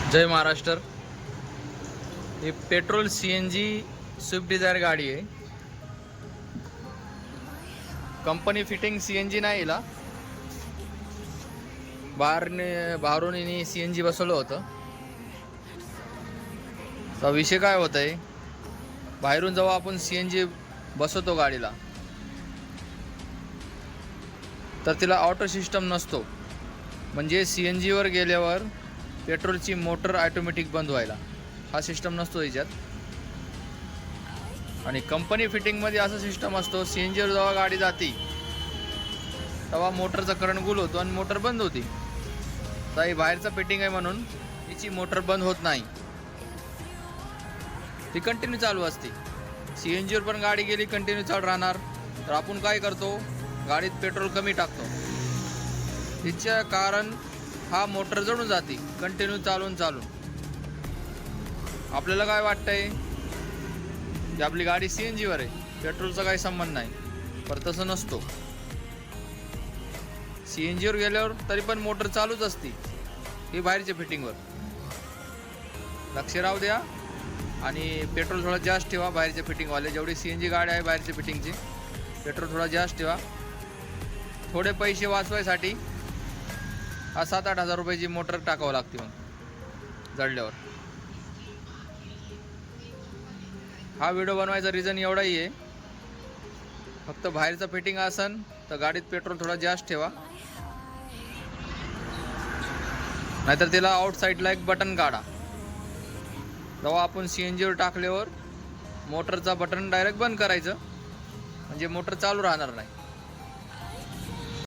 जय महाराष्ट्र। ही petrol CNG Swift Dzire गाडी आहे। Company fitting CNG नाही हिला, बाहेरून हिने CNG बसवलं होतं। तर विषय काय होत आहे, बाहेरून जेव्हा आपण CNG बसवतो गाडीला, तर तिला ऑटो सिस्टम नसतो। म्हणजे CNG वर गेल्यावर पेट्रोलची मोटर ऑटोमॅटिक बंद व्हायला हा सिस्टम नसतो याच्यात। आणि कंपनी फिटिंगमध्ये असा सिस्टम असतो, CNG वर जेव्हा गाडी जाते तेव्हा मोटरचा करंट गुल होतो आणि मोटर बंद होती। तर ही बाहेरचा फिटिंग आहे म्हणून हिची मोटर बंद होत नाही, ती कंटिन्यू चालू असते। CNG वर पण गाडी गेली कंटिन्यू चालू राहणार। तर आपण काय करतो, गाडीत पेट्रोल कमी टाकतो, तिच्या कारण हा मोटर जळून जाते कंटिन्यू चालून। आपल्याला काय वाटतंय की आपली गाडी CNG वर आहे, पेट्रोलचा काही संबंध नाही, पण तसं नसतो। CNG वर गेल्यावर तरी पण मोटर चालूच असते, ही बाहेरच्या फिटिंगवर लक्ष राहू द्या। आणि पेट्रोल थोडा जास्त ठेवा बाहेरच्या फिटिंगवाले, जेवढी CNG गाडी आहे बाहेरच्या फिटिंगची, पेट्रोल थोडा जास्त ठेवा। थोडे पैसे वाचवायसाठी हा 7-8 हजार रुपयाची मोटर टाकावं लागते मग जळल्यावर। हा व्हिडिओ बनवायचा रिझन एवढाही आहे, फक्त बाहेरचं फिटिंग असन तर गाडीत पेट्रोल थोडा जास्त ठेवा, नाहीतर तिला आउटसाईडला एक बटन काढा। जेव्हा आपण CNG वर टाकल्यावर मोटरचा बटन डायरेक्ट बंद करायचं, म्हणजे मोटर चालू राहणार नाही।